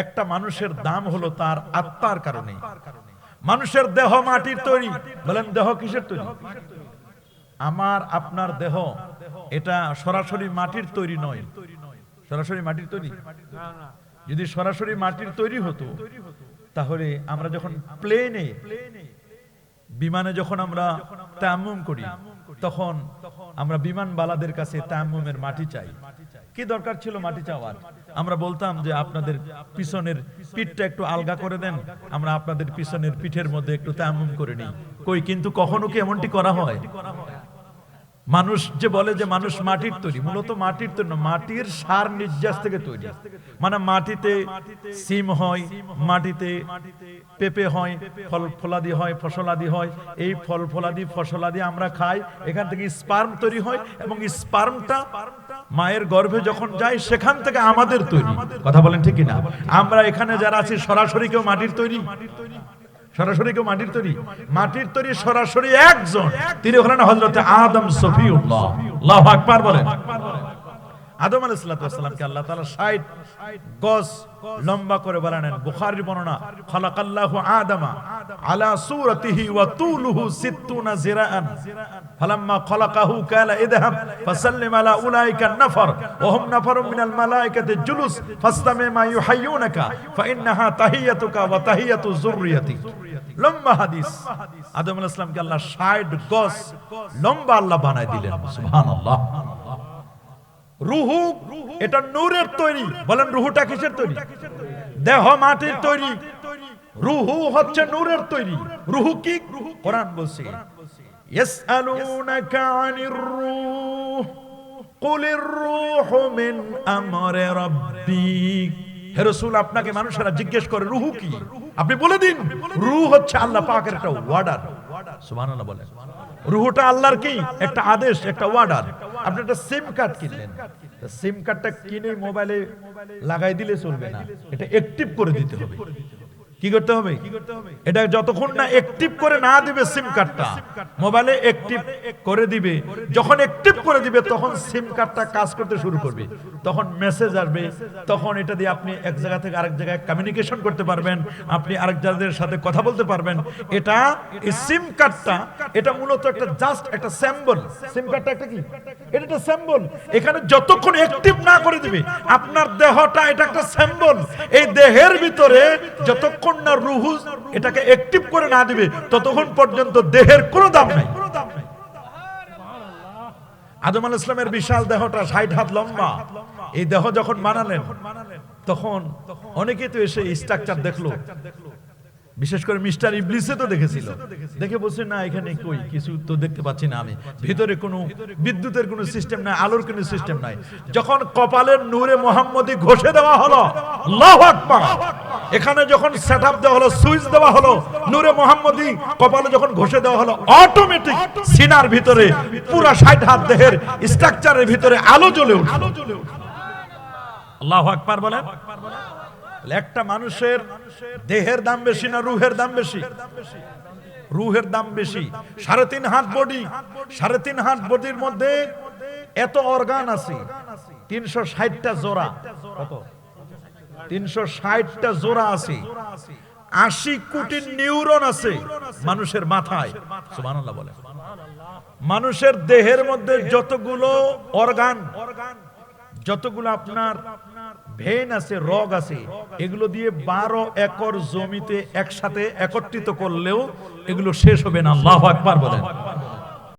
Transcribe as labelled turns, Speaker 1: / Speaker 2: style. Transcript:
Speaker 1: একটা মানুষের দাম হলো তার আত্মার কারণে। মানুষের দেহ মাটির তৈরি, বলেন দেহ কিসের তৈরি? আমার আপনার দেহ এটা সরাসরি মাটির তৈরি নয়। সরাসরি মাটির তৈরি? যদি সরাসরি মাটির তৈরি হতো তাহলে আমরা যখন প্লেনে বিমানে যখন আমরা তায়াম্মুম করি তখন আমরা বিমানবালাদের কাছে তায়াম্মুমের মাটি চাই। কি দরকার ছিল মাটি চাওয়ার? আমরা বলতাম যে আপনাদের পিছনের পিঠটা একটু আলগা করে দেন, আমরা আপনাদের পিছনের পিঠের মধ্যে একটু তায়াম্মুম করে নিই। কই, কিন্তু কখনো কি এমনটি করা হয়? মানুষ যে বলে যে মানুষ মাটির তৈরি, মূলত মাটির তৈরি না, মাটির সার নির্যাস থেকে তৈরি। মানে মাটিতে সিম হয়, মাটিতে পেঁপে হয়, ফল ফলাদি হয়, ফসলাদি হয়। এই ফল ফলাদি ফসলাদি আমরা খাই, এখান থেকে স্পার্ম তৈরি হয় এবং স্পার্মটা মায়ের গর্ভে যখন যায় সেখান থেকে আমাদের তৈরি। কথা বলেন ঠিক কিনা? আমরা এখানে যারা আছি সরাসরি কেউ মাটির তৈরি? সরাসরি কেউ মাটির তৈরি? মাটির তৈরি সরাসরি একজন, তিনি হলেন হযরত আদম সফিউল্লাহ। আল্লাহু আকবার বলেন। আদম আলাইহিস সালামকে আল্লাহ তাআলা 60 গজ লম্বা করে বানালেন। বুখারীর বর্ণনা, খালাকাল্লাহু আদামা আলা সূরাতিহি ওয়া তুলুহু 60 জিরাআন ফালাম্মা খালাকাহু কালা ইযহাব ফাসাল্লিম আলা উলাইকা নাফার ওয়া হুম নাফারুম মিনাল মালায়েকাতি জুলুস ফাসতামি মা ইউহাইয়ুনাকা ফাইন্নাহা তাহিয়াতুকা ওয়া তাহিয়াতু যুররিয়াতিক। লম্বা হাদিস। আদম আলাইহিস সালামকে আল্লাহ 60 গজ লম্বা আল্লাহ বানায় দিলেন। সুবহানাল্লাহ। রুহু এটা নূরের তৈরি। বলেন রুহুটা কিসের তৈরি? দেহ মাটির তৈরি, রুহু হচ্ছে নূরের তৈরি। রুহু কি? কোরআন বলছে ইয়াসআলুনাকা আনির রূহ কুলির রূহু মিন আমরি রাব্বিক। হে রাসূল, আপনাকে মানুষেরা জিজ্ঞেস করে রুহু কি, আপনি বলে দিন রূহ হচ্ছে আল্লাহ পাকের একটা ওয়ার্ডার। সুবহানাল্লাহ বলেন। রুহুটা আল্লাহর কি? একটা আদেশ, একটা ওয়ার্ডার। আপনি একটা সিম কার্ড কিনলেন, সিম কার্ডটা কিনে মোবাইলে লাগাই দিলে চলবে না, এটা অ্যাক্টিভ করে দিতে হবে। কি করতে হবে? এটা যতক্ষণ না অ্যাক্টিভ করে না দিবে সিম কার্ডটা, মোবাইলে অ্যাক্টিভ করে দিবে, যখন অ্যাক্টিভ করে দিবে তখন সিম কার্ডটা কাজ করতে শুরু করবে, তখন মেসেজ আসবে, তখন এটা দিয়ে আপনি এক জায়গা থেকে আরেক জায়গায় কমিউনিকেশন করতে পারবেন, আপনি আরেক জায়গার সাথে কথা বলতে পারবেন। এটা এই সিম কার্ডটা এটা মূলত একটা জাস্ট একটা সিম্বল। সিম কার্ডটা একটা কি? এটা একটা সিম্বল। এখানে যতক্ষণ অ্যাক্টিভ না করে দিবে আপনার দেহটা, এটা একটা সিম্বল। এই দেহের ভিতরে যতক্ষণ না রূহ এটাকে অ্যাক্টিভ করে না দিবে ততক্ষণ পর্যন্ত দেহের কোনো দাম নাই। আদম আলাইহিস সালামের বিশাল দেহটা 60 হাত লম্বা। এই দেহ যখন বানালেন তখন অনেকেই তো এসে স্ট্রাকচার দেখলো, বিশেষ করে মিস্টার ইবলিসে তো দেখেছিল, দেখে বলছে না এখানে কই কিছু তো দেখতে পাচ্ছি না, আমি ভিতরে কোনো বিদ্যুতের কোনো সিস্টেম নাই, আলোর কোনো সিস্টেম নাই। যখন কপালের নূরে মুহাম্মদী ঘষে দেওয়া হলো, আল্লাহু আকবার, এখানে যখন সেটআপ দেওয়া হলো, সুইচ দেওয়া হলো, নূরে মুহাম্মদী কপালে যখন ঘষে দেওয়া হলো, অটোমেটিক সিনার ভিতরে পুরো 60 হাত দেহের স্ট্রাকচারের ভিতরে আলো জ্বলে উঠলো। আল্লাহু আকবার বলেন। একটা মানুষের দেহের দাম বেশি না রুহের দাম বেশি? রুহের দাম বেশি। 3.5 হাত বডি, 3.5 হাত বডির মধ্যে এত অর্গান আছে, 360টা জোড়া। কত? 360টা জোড়া আছে। 80 কোটি নিউরন আছে মানুষের মাথায়। সুবহানাল্লাহ বলেন। মানুষের দেহের মধ্যে যতগুলো অর্গান, যতগুলো আপনার ভেন আছে, রগ আছে, এগুলো দিয়ে 12 একর জমিতে একসাথে একত্রিত করলেও এগুলো শেষ হবে না। আল্লাহু আকবার বলেন।